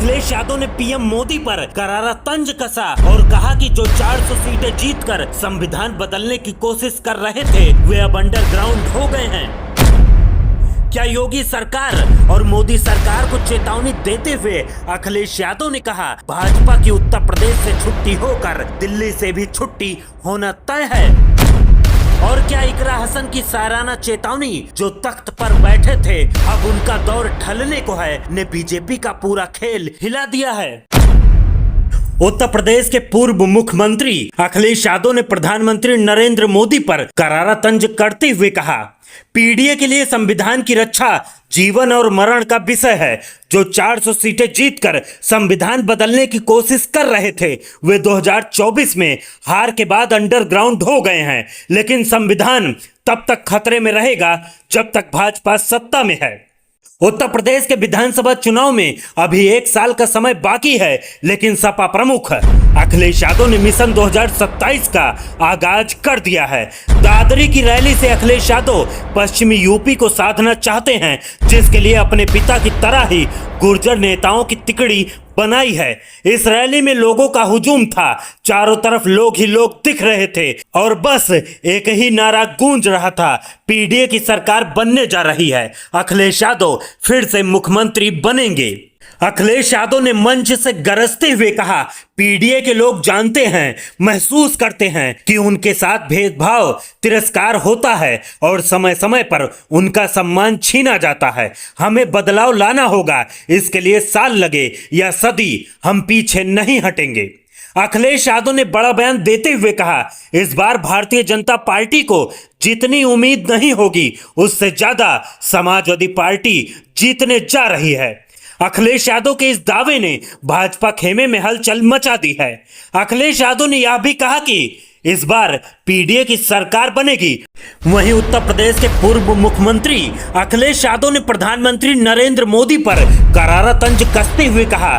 अखिलेश यादव ने पीएम मोदी पर करारा तंज कसा और कहा कि जो 400 सीटें जीतकर संविधान बदलने की कोशिश कर रहे थे वे अब अंडरग्राउंड हो गए हैं। क्या योगी सरकार और मोदी सरकार को चेतावनी देते हुए अखिलेश यादव ने कहा भाजपा की उत्तर प्रदेश से छुट्टी होकर दिल्ली से भी छुट्टी होना तय है। और क्या इकरा हसन की साराना चेतावनी जो तख्त पर बैठे थे अब उनका दौर ढलने को है ने बीजेपी का पूरा खेल हिला दिया है। उत्तर प्रदेश के पूर्व मुख्यमंत्री अखिलेश यादव ने प्रधानमंत्री नरेंद्र मोदी पर करारा तंज करते हुए कहा पीडीए के लिए संविधान की रक्षा जीवन और मरण का विषय है। जो 400 सीटें जीतकर संविधान बदलने की कोशिश कर रहे थे वे 2024 में हार के बाद अंडरग्राउंड हो गए हैं, लेकिन संविधान तब तक खतरे में रहेगा जब तक भाजपा सत्ता में है। उत्तर प्रदेश के विधानसभा चुनाव में अभी 1 साल का समय बाकी है, लेकिन सपा प्रमुख अखिलेश यादव ने मिशन 2027 का आगाज कर दिया है। दादरी की रैली से अखिलेश यादव पश्चिमी यूपी को साधना चाहते हैं, जिसके लिए अपने पिता की तरह ही गुर्जर नेताओं की तिकड़ी बनाई है। इस रैली में लोगों का हुजूम था, चारों तरफ लोग ही लोग दिख रहे थे और बस एक ही नारा गूंज रहा था, पीडीए की सरकार बनने जा रही है, अखिलेश यादव फिर से मुख्यमंत्री बनेंगे। अखिलेश यादव ने मंच से गरजते हुए कहा पीडीए के लोग जानते हैं, महसूस करते हैं कि उनके साथ भेदभाव तिरस्कार होता है और समय समय पर उनका सम्मान छीना जाता है। हमें बदलाव लाना होगा, इसके लिए साल लगे या सदी हम पीछे नहीं हटेंगे। अखिलेश यादव ने बड़ा बयान देते हुए कहा इस बार भारतीय जनता पार्टी को जितनी उम्मीद नहीं होगी उससे ज्यादा समाजवादी पार्टी जीतने जा रही है। अखिलेश यादव के इस दावे ने भाजपा खेमे में हलचल मचा दी है। अखिलेश यादव ने यह भी कहा कि इस बार पीडीए की सरकार बनेगी। वहीं उत्तर प्रदेश के पूर्व मुख्यमंत्री अखिलेश यादव ने प्रधानमंत्री नरेंद्र मोदी पर करारा तंज कसते हुए कहा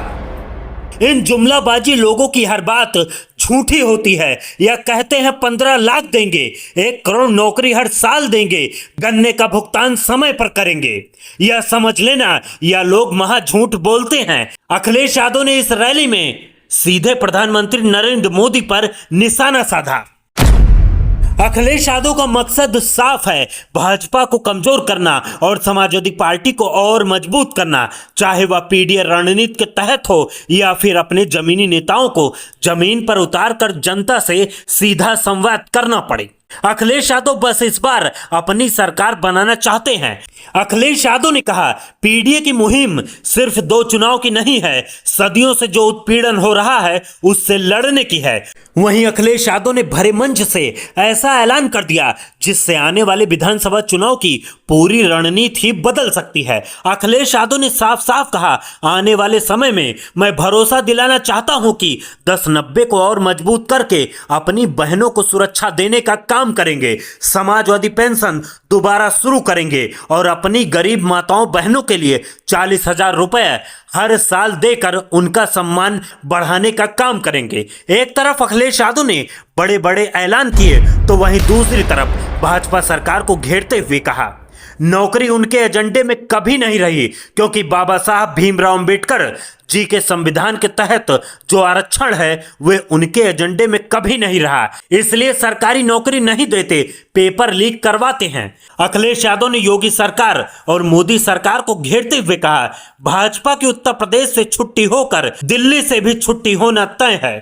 इन जुमलाबाजी लोगों की हर बात झूठी होती है। यह कहते हैं 15 लाख देंगे, 1 करोड़ नौकरी हर साल देंगे, गन्ने का भुगतान समय पर करेंगे। यह समझ लेना यह लोग महा झूठ बोलते हैं। अखिलेश यादव ने इस रैली में सीधे प्रधानमंत्री नरेंद्र मोदी पर निशाना साधा। अखिलेश यादव का मकसद साफ है, भाजपा को कमजोर करना और समाजवादी पार्टी को और मजबूत करना, चाहे वह पीडीए रणनीति के तहत हो या फिर अपने जमीनी नेताओं को जमीन पर उतारकर जनता से सीधा संवाद करना पड़े। अखिलेश यादव बस इस बार अपनी सरकार बनाना चाहते हैं। अखिलेश यादव ने कहा पीडीए की मुहिम सिर्फ 2 चुनाव की नहीं है, सदियों से जो उत्पीड़न हो रहा है उससे लड़ने की है। वहीं अखिलेश यादव ने भरे मंच से ऐसा ऐलान कर दिया जिससे आने वाले विधानसभा चुनाव की पूरी रणनीति ही बदल सकती है। अखिलेश यादव ने साफ साफ कहा आने वाले समय में मैं भरोसा दिलाना चाहता हूं कि 10-90 को और मजबूत करके अपनी बहनों को सुरक्षा देने का काम करेंगे, समाजवादी पेंशन दोबारा शुरू करेंगे और अपनी गरीब माताओं बहनों के लिए 40,000 रुपए हर साल देकर उनका सम्मान बढ़ाने का काम करेंगे। एक तरफ अखिलेश यादव ने बड़े बड़े ऐलान किए तो वहीं दूसरी तरफ भाजपा सरकार को घेरते हुए कहा नौकरी उनके एजेंडे में कभी नहीं रही, क्योंकि बाबा साहब भीमराव अंबेडकर जी के संविधान के तहत जो आरक्षण है वे उनके एजेंडे में कभी नहीं रहा, इसलिए सरकारी नौकरी नहीं देते, पेपर लीक करवाते हैं। अखिलेश यादव ने योगी सरकार और मोदी सरकार को घेरते हुए कहा भाजपा की उत्तर प्रदेश से छुट्टी होकर दिल्ली से भी छुट्टी होना तय है।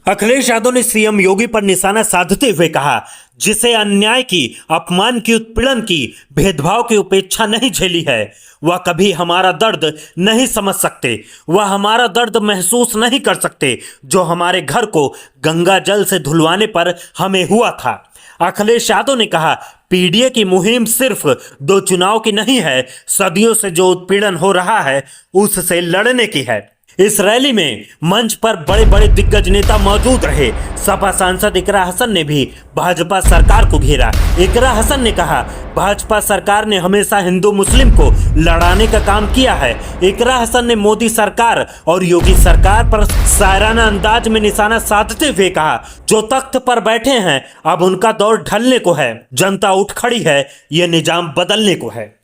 अखिलेश यादव ने सीएम योगी पर निशाना साधते हुए कहा जिसे अन्याय की, अपमान की, उत्पीड़न की, भेदभाव की उपेक्षा नहीं झेली है वह कभी हमारा दर्द नहीं समझ सकते, वह हमारा दर्द महसूस नहीं कर सकते जो हमारे घर को गंगा जल से धुलवाने पर हमें हुआ था। अखिलेश यादव ने कहा पीडीए की मुहिम सिर्फ 2 चुनाव की नहीं है, सदियों से जो उत्पीड़न हो रहा है उससे लड़ने की है। इस रैली में मंच पर बड़े बड़े दिग्गज नेता मौजूद रहे। सपा सांसद इकरा हसन ने भी भाजपा सरकार को घेरा। इकरा हसन ने कहा भाजपा सरकार ने हमेशा हिंदू मुस्लिम को लड़ाने का काम किया है। इकरा हसन ने मोदी सरकार और योगी सरकार पर शायराना अंदाज में निशाना साधते हुए कहा जो तख्त पर बैठे हैं अब उनका दौर ढलने को है, जनता उठ खड़ी है, ये निजाम बदलने को है।